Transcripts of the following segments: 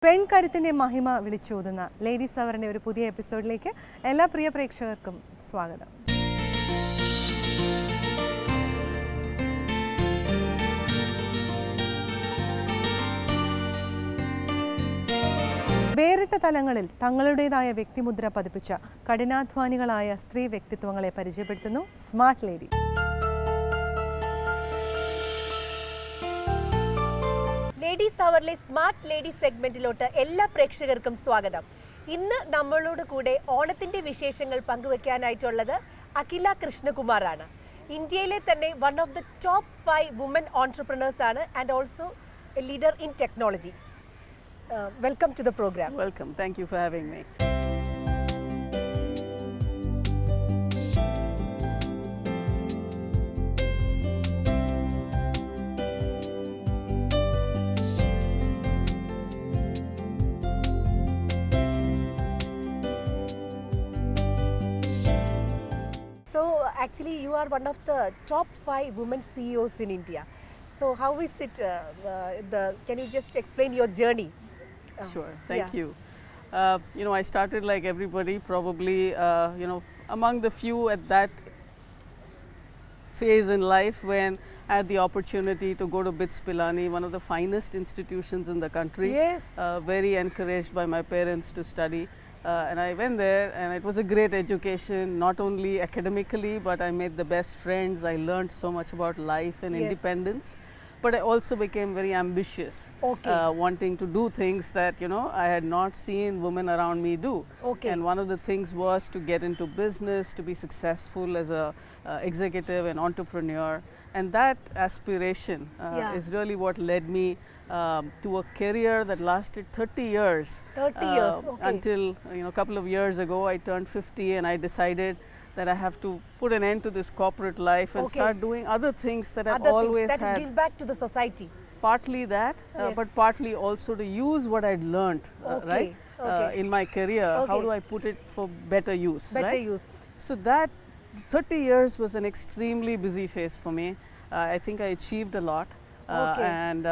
പെൺകരുത്തിന്റെ മഹിമ വിളിച്ചോതുന്ന ലേഡീസ് അവറിന്റെ ഒരു പുതിയ എപ്പിസോഡിലേക്ക് എല്ലാ പ്രിയ പ്രേക്ഷകർക്കും സ്വാഗതം. വേറിട്ട തലങ്ങളിൽ തങ്ങളുടേതായ വ്യക്തിമുദ്ര പതിപ്പിച്ച കഠിനാധ്വാനികളായ സ്ത്രീ വ്യക്തിത്വങ്ങളെ പരിചയപ്പെടുത്തുന്നു സ്മാർട്ട് ലേഡി. ലേഡീസ് അവറിലെ സ്മാർട്ട് ലേഡി സെഗ്മെന്റിലോട്ട് എല്ലാ പ്രേക്ഷകർക്കും സ്വാഗതം. ഇന്ന് നമ്മളോട് കൂടെ ഓണത്തിന്റെ വിശേഷങ്ങൾ പങ്കുവെക്കാനായിട്ടുള്ളത് അഖില കൃഷ്ണകുമാർ ആണ്. ഇന്ത്യയിലെ തന്നെ one of the top 5 woman entrepreneurs ആണ് and also a leader in technology. Welcome to the program. Welcome. Thank you for having me. So actually you are one of the top 5 women CEOs in India. So how is it, can you just explain your journey? Sure. Thank yeah. you. I started like everybody, probably, among the few at that phase in life when I had the opportunity to go to BITS Pilani, one of the finest institutions in the country. Yes. Very encouraged by my parents to study. And I went there and it was a great education, not only academically, but I made the best friends. I learned so much about life and Yes. independence. But I also became very ambitious, Okay. wanting to do things that, I had not seen women around me do. Okay. And one of the things was to get into business, to be successful as a executive and entrepreneur. And that aspiration Yeah. is really what led me to a career that lasted 30 years. 30 years, okay. Until, a couple of years ago, I turned 50 and I decided that I have to put an end to this corporate life and Okay. start doing other things that I've Other always things that had. is give back to the society. Partly that, Yes. but partly also to use what I'd learned, Okay, right, okay. in my career. How Okay. do I put it for better use, Better right? use. So that 30 years was an extremely busy phase for me. I think I achieved a lot, Okay. and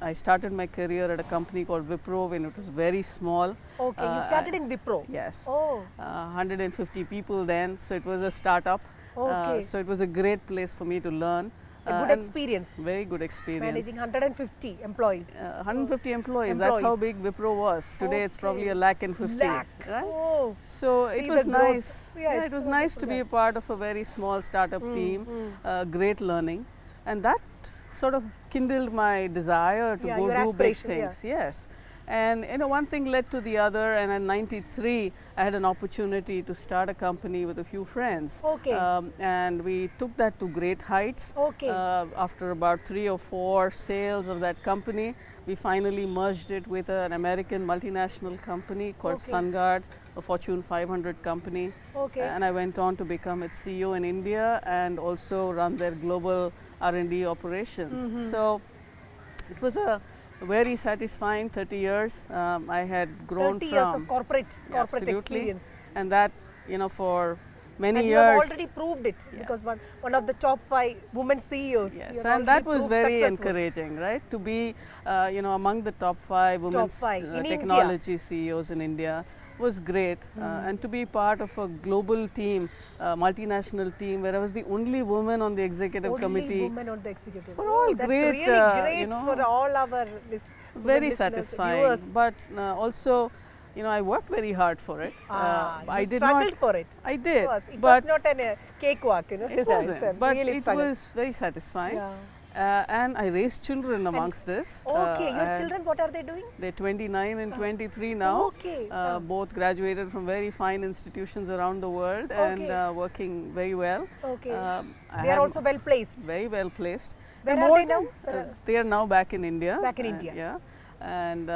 I started my career at a company called Wipro when it was very small. Okay, you started in Wipro. Yes. Oh, 150 people then, so it was a startup. Okay. So it was a great place for me to learn. a good and experience. Very good experience. Managing 150 employees. 150 employees. That's how big Wipro was. Today it's probably Okay. 150,000. Lakh. Right? Oh, So it See was the growth. nice. Yeah, it it's was so nice good to for be a part of a very small startup team. Great learning, and that sort of kindled my desire to Yeah, go your do big aspiration, things. Yes. And one thing led to the other, and in '93 I had an opportunity to start a company with a few friends. Okay. And we took that to great heights. Okay. After about 3 or 4 sales of that company, we finally merged it with an American multinational company called Okay. Sungard, a Fortune 500 company. Okay. And I went on to become its CEO in India and also run their global R&D operations. So it was a very satisfying 30 years. I had grown 30 from years of corporate absolutely, experience. and that for many And you have years. already proved it because one of the top 5 women CEOs. Yes, You have and that already was proved very successful. encouraging, right? To be, among the top 5 women 5 in India. technology CEOs in India was great. And to be part of a global team, multinational team, where I was the only woman on the executive Only committee. women on the executive. For all That's great, really great for all our Very listeners, satisfying, viewers. but also, I worked very hard for it. I You did struggled not. for it. I did, It but was not a cakewalk, it It's wasn't. a But really it struggle. was very satisfying. Yeah. And I raised children amongst this. Okay, your and children, what are they doing? They're 29 and 23 now. Okay. Both graduated from very fine institutions around the world and Okay. working very well. Okay. I They are have also well placed. very well placed. Where And are more they now? than- they are now back in India. Back in India. Yeah, and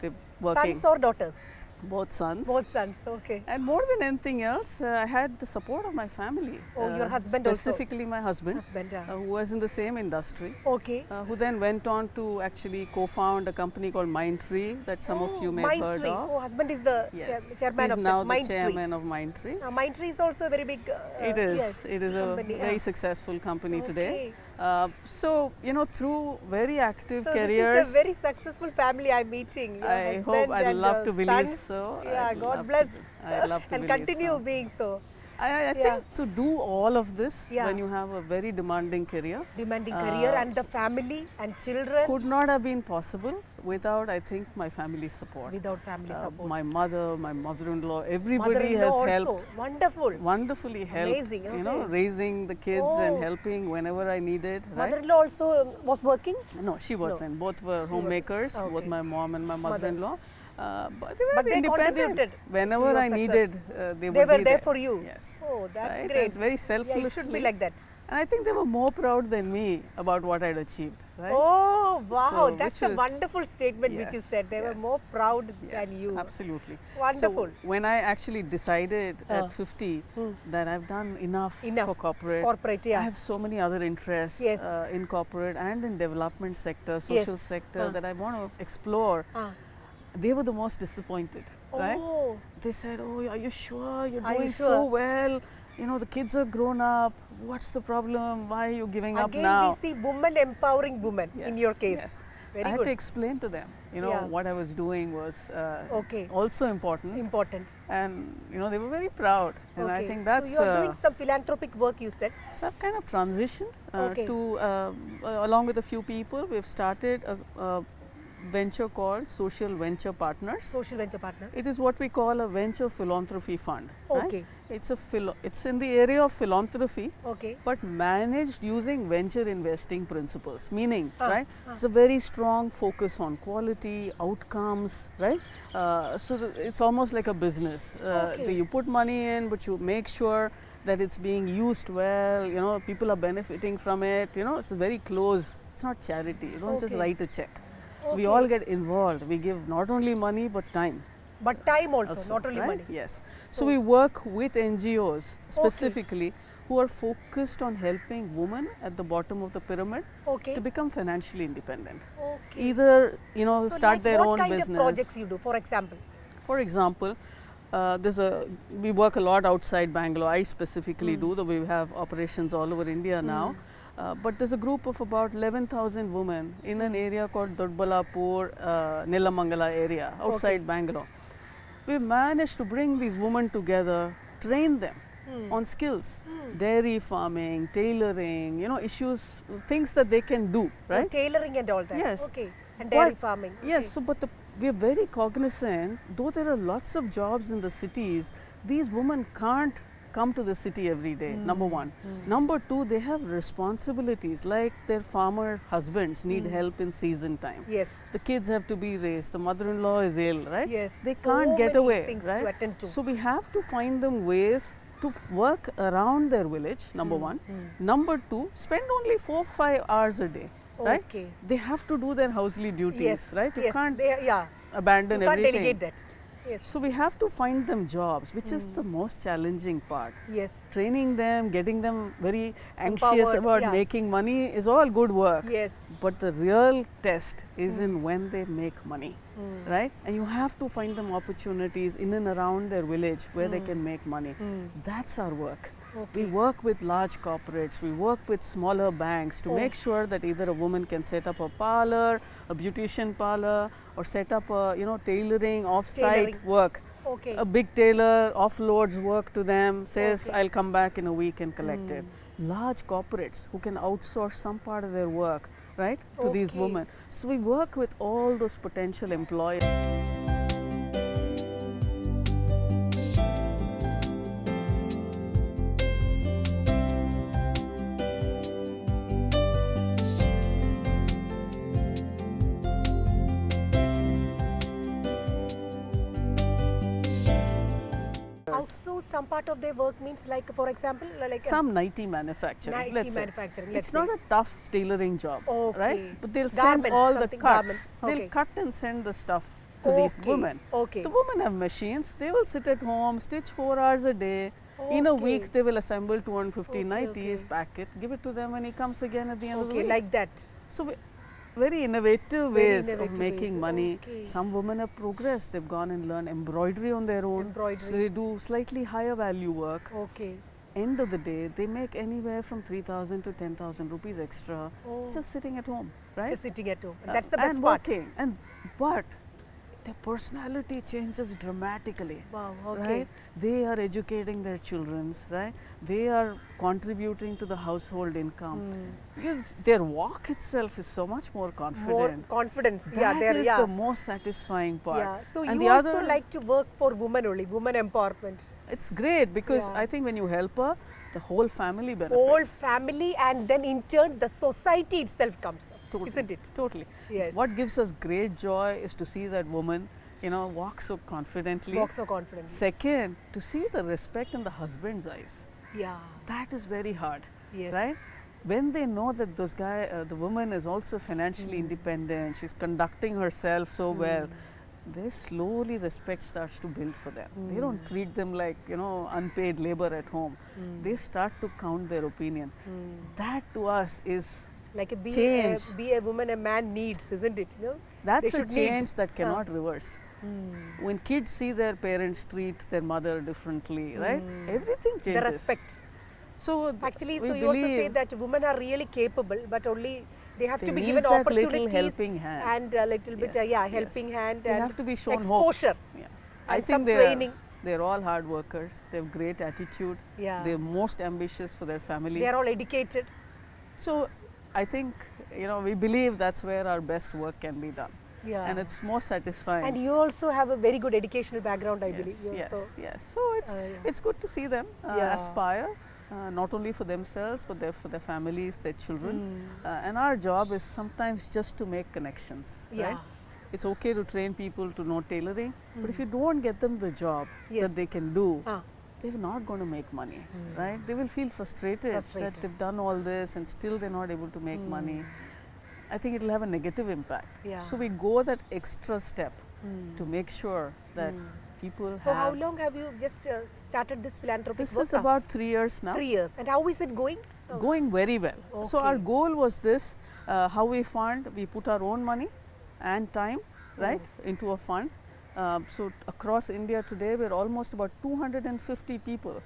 they're working. Sons or daughters? Both sons. Both sons, okay. And more than anything else, I had the support of my family. Oh, your husband also? specifically my husband, Husband, who was in the same industry. Okay. Who then went on to actually co-found a company called Mindtree that some of you may have heard Mindtree. of. Oh, husband is the Yes, chairman he's of now the the Mindtree. chairman of Mindtree. Mindtree is also a very big It is. yes, It is a company. very successful company today. Okay. So, you know, through very active So careers. this is a very successful family I'm meeting. Your I hope, husband I'd and love to believe sons. so. Yeah, I'd God love bless. I'd love to and believe continue so. being so. I Yeah. think to do all of this Yeah. when you have a very demanding career Demanding career and the family and children. could not have been possible without, I think, my family's support. Without family support. My mother, my mother-in-law, everybody Mother-in-law has also. helped. Wonderful. Wonderfully helped. Amazing, You know, okay. raising the kids and Oh. helping whenever I needed. Right? Mother-in-law also was working? No, she wasn't. Both were homemakers, okay. both my mom and my mother-in-law. But they were But they independent. contributed Whenever to your I success. needed, they They would were be there for you. Yes. Oh, that's Right? great. It's very Yeah, selflessly. it should be like that. And I think they were more proud than me about what I'd achieved. Right? Oh, wow. So, That's which a was- wonderful statement which you Yes, said. They were yes. more proud Yes, than you. absolutely. Wonderful. So when I actually decided at 50 that I've done enough, Enough. for corporate, Corporate, yeah. I have so many other interests Yes. in corporate and in development sector, social sector that I want to explore. They were the most disappointed, right? Oh, They said, "Oh, are you sure you're Are you doing sure? so well? You know, the kids are grown up. What's the problem? Why are you giving up again now?" we see women empowering women in your case. Yes. Very I had good. to explain to them, you know, Yeah. what I was doing was Okay. also important. Important. And, you know, they were very proud. And I Okay. think that's, so you are doing some philanthropic work, you said. so I've kind of transitioned Okay. to, along with a few people, we've started a venture called Social Venture Partners. Social venture partners. It is what we call a venture philanthropy fund. right? Okay. It's in the area of philanthropy, Okay. but managed using venture investing principles. Meaning, right? It's a very strong focus on quality, outcomes, right? It's almost like a business. Okay. So you put money in, but you make sure that it's being used well. You know, people are benefiting from it. You know, it's very close. It's not charity. You don't just Okay. write a check. We Okay. all get involved. We give not only money but time. But time also, Also, not only right? money. Yes. So we work with NGOs specifically who are focused on helping women at the bottom of the pyramid Okay. to become financially independent. Okay. Either, you know, So start like their what own kind business. of projects you do, for example? For example, we work a lot outside Bangalore. I specifically do, though we have operations all over India now. But there's a group of about 11,000 women in an area called Dodbalapur, Nelamangala area outside Bangalore. We've managed to bring these women together, train them on skills, dairy farming, tailoring, you know, issues, things that they can do, right? Tailoring and all that. Yes. Okay. And dairy But- farming. Yes, so but we are very cognizant, though there are lots of jobs in the cities, these women can't come to the city every day, number one. Number two, they have responsibilities, like their farmer husbands need help in season time. Yes. The kids have to be raised, the mother-in-law is ill, right? Yes. They So can't get many away, things right? to attend to. So we have to find them ways to work around their village, number one. Number two, spend only 4-5 hours a day, right? Okay. They have to do their housely duties, Yes. right? You Yes. can't Yeah. abandon You can't everything. delegate that. Yes. So we have to find them jobs, which is the most challenging part. Yes. Training them, getting them very anxious Empowered, about yeah. making money is all good work. Yes. But the real test is in when they make money, right? And you have to find them opportunities in and around their village where they can make money. That's our work. We work with large corporates, we work with smaller banks to make sure that either a woman can set up a parlor, a beautician parlor, or set up a, you know, tailoring, off-site Tailoring. work. Okay. A big tailor offloads work to them, says, Okay. I'll come back in a week and collect it. Large corporates who can outsource some part of their work, right, to these Okay. women. So we work with all those potential employers. Also, some part of their work means, like, for example, like Some nighty manufacturing, Nighty let's say. manufacturing, let's It's not say. a tough tailoring job, Okay. right? But they'll send Garments, all the something cuts. garments. They'll Okay. cut and send the stuff to these Okay. women. Okay. The women have machines. They will sit at home, stitch 4 hours a day. In a Okay. week, they will assemble 250 Okay, nighties, okay. pack it, give it to them when he comes again at the end of the Okay, week. like that. So, very innovative Very ways innovative of making ways. money. Okay. Some women have progressed. They've gone and learned embroidery on their own. Embroidery. So, they do slightly higher value work. Okay. end of the day, they make anywhere from 3,000 to 10,000 rupees extra just sitting at home, right? Just sitting at home. That's the best and part. working. But their personality changes dramatically. Wow, okay. Right? They are educating their children, right? They are contributing to the household income. Because their walk itself is so much more confident. More confidence. That is the most satisfying part. Yeah. So And you the also other, like to work for women only, women empowerment. it's great because Yeah. I think when you help her, the whole family benefits. Whole family, and then in turn the society itself comes up, Totally. isn't it? Totally. Yes. What gives us great joy is to see that woman, walk so confidently. Walk so confidently. Second, to see the respect in the husband's eyes. Yeah. That is very hard, Yes. right? When they know that the woman is also financially independent, she's conducting herself so well, they slowly respect starts to build for them. They don't treat them like, unpaid labor at home. They start to count their opinion. That to us is Like change. be a woman a man needs, isn't it? That's They a should need. change that cannot reverse. When kids see their parents treat their mother differently, right? Everything changes. The respect. So Actually, we so you also say believe that women are really capable, but only they have they to be need given that little opportunities helping hand. and a little bit, Yes, yes. helping hand They and have to be shown hope. exposure. Yeah. And I some think training. they're all hard workers. They have great attitude. Yeah. They're most ambitious for their family. They are all educated. So I think we believe that's where our best work can be done, Yeah. and it's more satisfying. And you also have a very good educational background, I yes, believe. You yes, also- yes. So yeah. it's good to see them Yeah. aspire. Not only for themselves, but for their families, their children. And our job is sometimes just to make connections, Yeah. right? It's okay to train people to know tailoring, but if you don't get them the job Yes. that they can do, Ah. they're not going to make money, right? They will feel frustrated, that they've done all this and still they're not able to make money. I think it'll have a negative impact. Yeah. So we go that extra step to make sure that people So how have. long have you just started this philanthropic This work is now? about 3 years now. 3 years. And how is it going? Going very well. So our Okay. goal was this, how we fund, we put our own money and time, right, into a fund. So across India today, we're almost about 250 people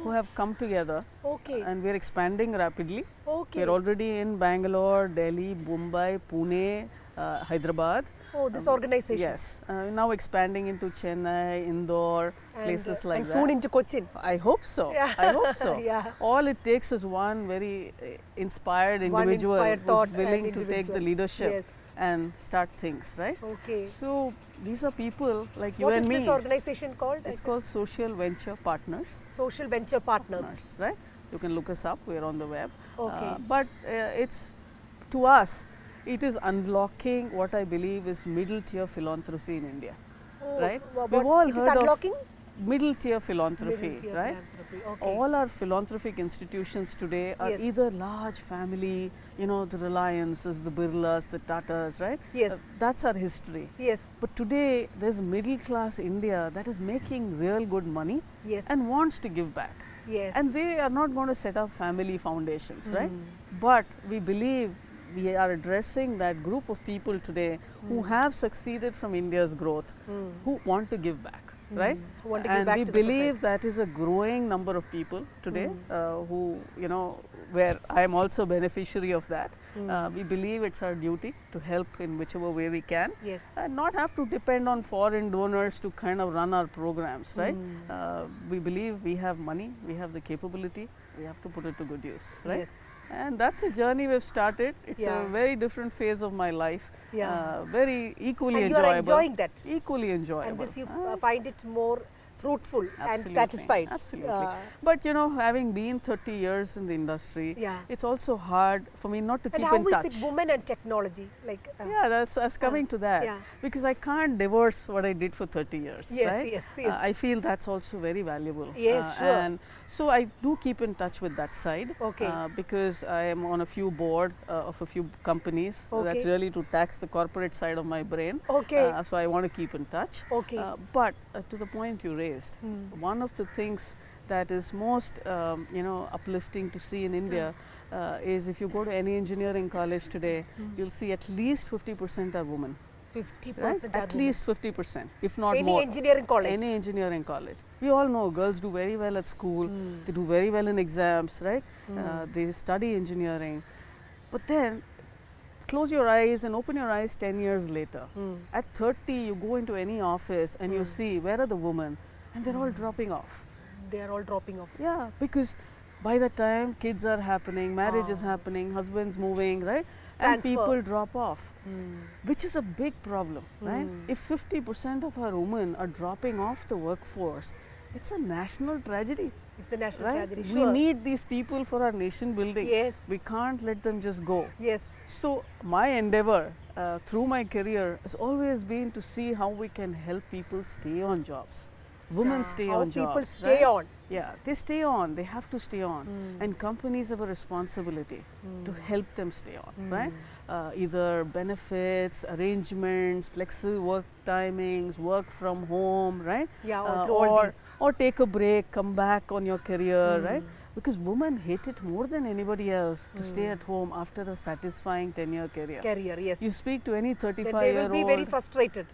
who have come together, Okay. and we're expanding rapidly. Okay. We're already in Bangalore, Delhi, Mumbai, Pune, Hyderabad. Oh, this organization. Yes, now expanding into Chennai, Indore, places like and that. soon into Cochin. I hope so. Yeah. I hope so. Yeah. All it takes is one very inspired One individual inspired who's thought and willing to take individual. the leadership Yes. and start things, right? Okay. So these are people like you What and is me. this organization called? It's called Social Venture Partners. Social Venture Partners. Right? You can look us up. We're on the web. Okay. But it's, to us, it is unlocking what I believe is middle tier philanthropy in India. Oh, Right? What, We've all it is heard of unlocking? middle tier philanthropy, Middle tier right? philanthropy. Okay. All our philanthropic institutions today are Yes. either large family, the Reliances, the Birlas, the Tatas, right? Yes. That's our history. Yes. But today, there's middle class India that is making real good money Yes. and wants to give back. Yes. And they are not going to set up family foundations, right? But we believe we are addressing that group of people today who have succeeded from India's growth, who want to give back. Right? Who want to give And back we to the believe that is a growing number of people today who, where I am also beneficiary of that. We believe it's our duty to help in whichever way we can, Yes. and not have to depend on foreign donors to kind of run our programs, right? We believe we have money, we have the capability, we have to put it to good use, right? Yes. And that's a journey we've started. It's Yeah. a very different phase of my life. Yeah. Very equally And you enjoyable. are enjoying that. Equally enjoyable. And this you find it more fruitful and Absolutely, satisfied. Absolutely. But having been 30 years in the industry, Yeah. it's also hard for me not to And keep how in touch. is it women and technology? Like, Yeah, I was coming to that. yeah. Because I can't divorce what I did for 30 years. Yes, right? yes, yes. I feel that's also very valuable. Yes, sure. And so I do keep in touch with that side. Okay. Because I am on a few board of a few companies. That's Okay. really to tax the corporate side of my brain. Okay. So I want to keep in touch. Okay. But to the point you raised, one of the things that is most uplifting to see in India is if you go to any engineering college today, you'll see at least 50% are women. 50% right? are At women. least 50%, if not Any more. engineering college. Any engineering college. We all know girls do very well at school, they do very well in exams, right? They study engineering. But then, close your eyes and open your eyes 10 years later. At 30, you go into any office and you see where are the women, and they're all dropping off. They are all dropping off. Yeah, because by the time kids are happening, marriage is happening, husbands moving, right? And Transfer. people drop off, which is a big problem, right? If 50% of our women are dropping off the workforce, it's a national tragedy. It's a national Right? tragedy. We Sure. need these people for our nation building. Yes. We can't let them just go. Yes. So my endeavor through my career has always been to see how we can help people stay on jobs. Women Yeah, stay how on jobs. people stay right? on. Yeah, they stay on. They have to stay on. And companies have a responsibility to help them stay on, right? Either benefits, arrangements, flexible work timings, work from home, right? Yeah, all these. Or take a break, come back on your career, right? Because women hate it more than anybody else to stay at home after a satisfying 10-year career. Career, yes. You speak to any Then 35-year-old. they will be very frustrated.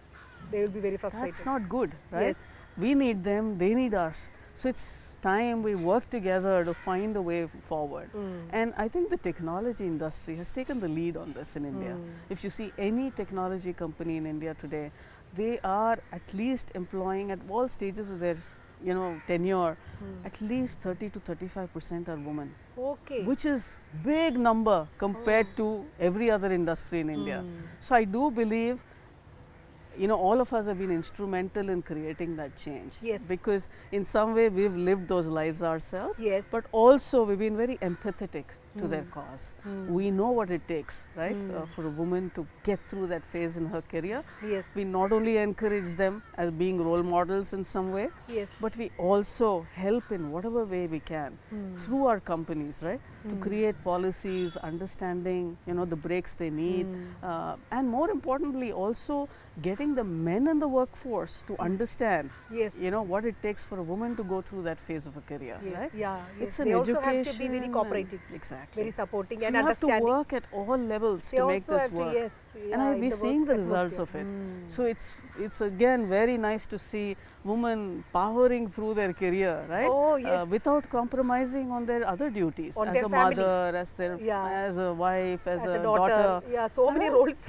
They will be very frustrated. That's not good, right? Yes. We need them, they need us. So it's time we work together to find a way forward. And I think the technology industry has taken the lead on this in India. If you see any technology company in India today, they are at least employing at all stages of their tenure, at least 30 to 35% are women, Okay. which is big number compared to every other industry in India. So I do believe all of us have been instrumental in creating that change. Yes. Because in some way we've lived those lives ourselves. Yes. But also we've been very empathetic to their cause. We know what it takes, right, for a woman to get through that phase in her career. Yes. We not only encourage them as being role models in some way, Yes. but we also help in whatever way we can through our companies, right, to create policies, understanding, the breaks they need, and more importantly, also getting the men in the workforce to understand, Yes. what it takes for a woman to go through that phase of a career, Yes. right? Yeah. Yes. It's an They also education. have to be very and- cooperative, Exactly. very supporting So and you have to understanding. work at all levels They to make also this have to, work. yes. And yeah, I've in been the seeing work the results atmosphere. of it. So it's again very nice to see women powering through their career, right? Oh, yes. Without compromising on their other duties On as their a family. mother, as their Yeah. as a wife, as, As a a daughter. Yeah, so many Alright. roles.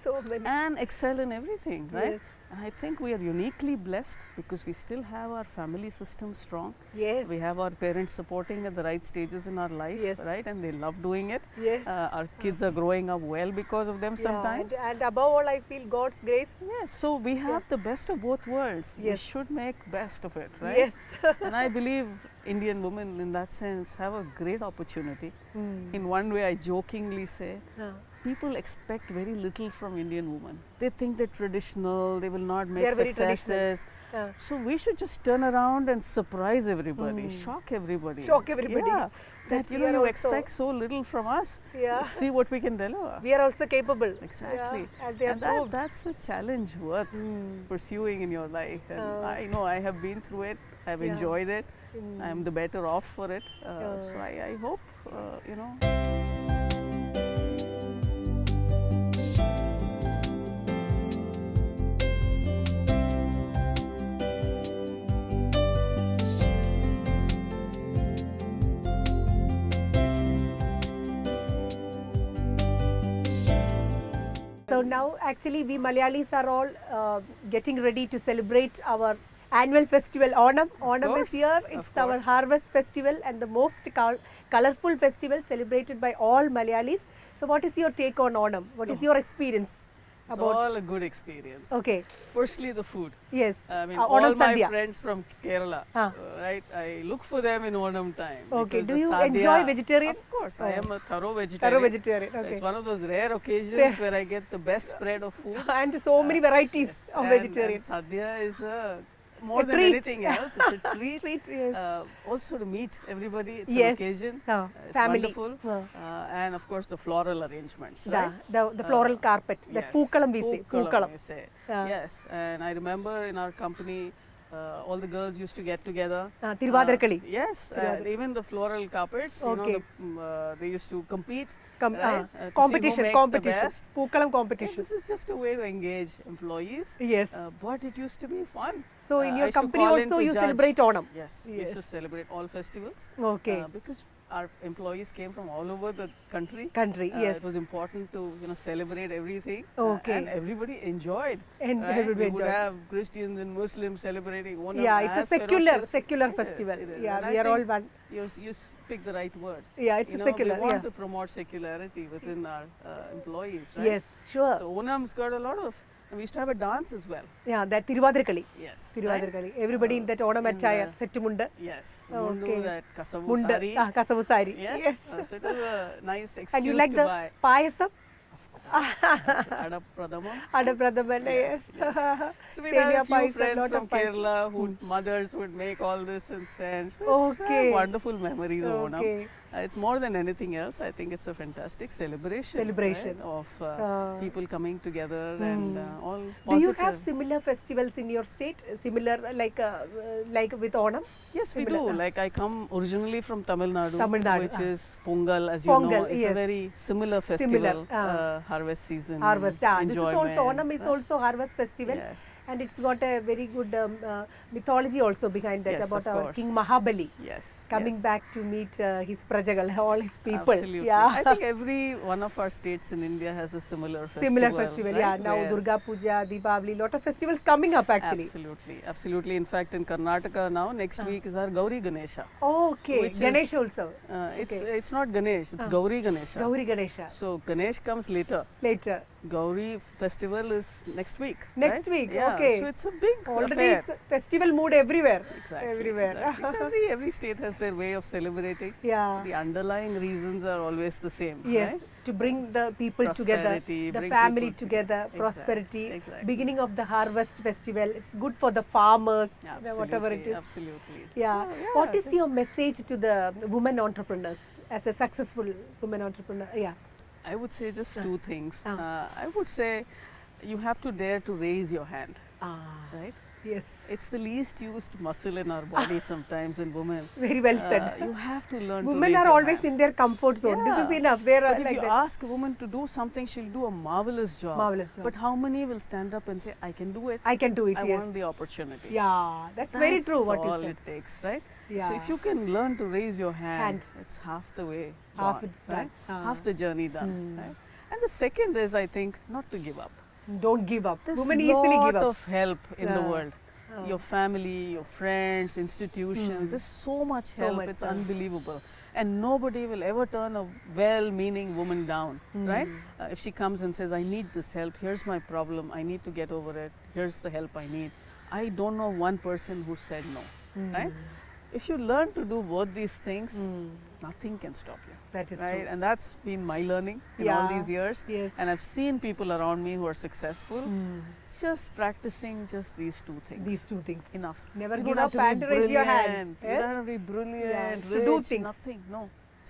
So many. and excel in everything, right? Yes. And I think we are uniquely blessed because we still have our family system strong. Yes. We have our parents supporting at the right stages in our life, Yes. right? And they love doing it. Yes. Our kids are growing up well because of them Yeah, sometimes. and above all, I feel God's grace. Yes, so we have the best of both worlds. We Yes. should make best of it, right? Yes. And I believe Indian women in that sense have a great opportunity. In one way I jokingly say, people expect very little from Indian women. They think they're traditional, they will not make are very successes. Yeah. So we should just turn around and surprise everybody, shock everybody. Shock everybody. Yeah, That that we you are also- expect so little from us. Yeah. See what we can deliver. We are also capable. Exactly. Yeah, and they are And that, proved. that's a challenge worth pursuing in your life. And I know I have been through it, I've Yeah. enjoyed it, I'm the better off for it. So I hope, So now actually we Malayalis are all getting ready to celebrate our annual festival Onam. Onam is course, here. of It's our course. harvest festival and the most colorful festival celebrated by all Malayalis. So what is your take on Onam? What is your experience it's about? all a good experience. Okay. Firstly, the food. Yes. I mean, Onam all my Sadhya. friends from Kerala, Ah. right? I look for them in Onam time. Okay. because Do the you sadhya- enjoy vegetarian? Of course, I Oh. am a thorough vegetarian. Thorough vegetarian. Okay. It's one of those rare occasions Yeah. where I get the best spread of food. And so many varieties Yes, of and vegetarian. Sadhya is more A than treat. anything else. It's a treat. Treat, yes. Also to meet everybody, it's Yes. an occasion. It's Family. wonderful. Ah. And of course the floral arrangements, The, right? the floral carpet, the Yes, Pookalam we say. Pookalam we say. Yeah. Yes, and I remember in our company all the girls used to get together. Thiruvathirakali. Yes, even the floral carpets. Okay. They used to compete. Competition. പൂക്കളം competition. This is just a way to engage employees. Yes. But it used to be fun. So in your I used to company call in also to you judge. celebrate Onam? Yes, we used to celebrate all festivals. Okay. Because our employees came from all over the country. Yes. It was important to celebrate everything. Okay. And everybody enjoyed. And right? everybody We would enjoyed. have Christians and Muslims celebrating Onam. Yeah, it's a as secular ferocious. festival. It is. Yeah, And we I are all think one. You pick the right word. Yeah, it's a secular. We want Yeah. to promote secularity within our employees, right? Yes, sure. So Onam's got a lot of, and we used to have a dance as well. Yeah, that Thiruvathirakali. Yes. Thiruvathirakali. Everybody in that Onam attire, set mundu. Yes. Okay. Mundu, that kasavu Mundu. sari. Kasavu sari. Yes. So it was a nice excuse And you like to the buy. payasam? Adapradamam. Adapradamam, yes. So we Semia have a few payasam, friends lot from of payasam. Kerala who mothers would make all this and send. So it's Okay. wonderful memories of Onam. Okay. It's more than anything else. I think it's a fantastic celebration. Celebration. Right, of people coming together and all Do you positive. have similar festivals in your state? Similar like with Onam? Yes, we do. Like I come originally from Tamil Nadu, which is Pongal, as you Pongal, know. It's yes. a very similar festival, Harvest, harvest season, Harvest. This is enjoyment. also Onam is also harvest festival, Yes. and it's got a very good mythology also behind that Yes, about of our course. King Mahabali Yes. coming yes. back to meet his prajagal, all his people. Absolutely. Yeah. I think every one of our states in India has a similar festival. Similar festival, right? yeah. Now Where- Durga Puja, Deepavali, lot of festivals coming up actually. Absolutely, absolutely. In fact, in Karnataka now, next week is our Gauri Ganesha. Okay, Which is- Ganesh also. It's not Ganesh, it's Gauri Ganesha. Gauri Ganesha So Ganesh comes later. later. Gauri festival is next week. Next right? week, Yeah, okay. So it's a big Already affair. it's festival mood everywhere. Exactly, Everywhere. exactly. So every state has their way of celebrating. Yeah. The underlying reasons are always the same. Yes, Right? to bring the people together, Prosperity, the bring family people together, Exactly, prosperity, exactly. beginning of the harvest festival. It's good for the farmers, whatever it Absolutely, is. Absolutely. Yeah. So, What is your message to the women entrepreneurs as a successful women entrepreneur? Yeah. I would say just two things. Ah. I would say you have to dare to raise your hand. Right? Yes. It's the least used muscle in our body sometimes in women. Very well said. You have to learn to Women raise are your always hand. in their comfort zone. This is Yeah. enough. They are But if like you that. ask a woman to do something, she'll do a marvelous job. Marvelous job. But how many will stand up and say, I can do it? I can do it. I yes. want the opportunity. Yeah, that's very true. What you all said. it takes, right? Yeah. So if you can learn to raise your hand, Hand. it's half the way Half gone, it's done. right? Half the journey done, right? And the second is, I think, not to give up. Don't give up. There's Women easily lot give up. of help in the Yeah. world. Your family, your friends, institutions. There's so much help. much, It's yeah. unbelievable. And nobody will ever turn a well-meaning woman down, right? If she comes and says, I need this help, here's my problem, I need to get over it, here's the help I need. I don't know one person who said no, right? If you learn to do both these things, nothing can stop you. That is right? true. And that's been my learning in all Yeah. these years. Yes. And I've seen people around me who are successful just practicing just these two things. These two things. Enough. Never You give don't up have to and be raise your hands. brilliant. You eh? don't have to be brilliant, To do rich, things. nothing. No.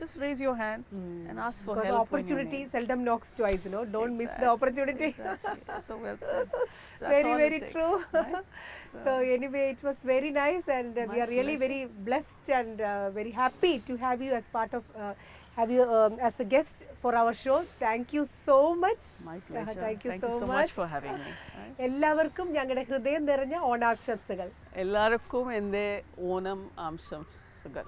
Just raise your hand and ask for Because help. opportunity when you seldom knocks twice, Don't miss the Exactly. opportunity. need. Exactly. So well said. So that's Very, all very it takes, true. right? So anyway, it was very nice, and we My are really pleasure. very blessed and very happy to have you as part of, have you as a guest for our show. Thank you so much. My pleasure. Thank you Thank you so so much. much for having me. Right? എല്ലാവർക്കും ഞങ്ങളുടെ ഹൃദയം നിറഞ്ഞ ഓണാശംസകൾ. എല്ലാവർക്കും എൻ്റെ ഓണം ആശംസകൾ.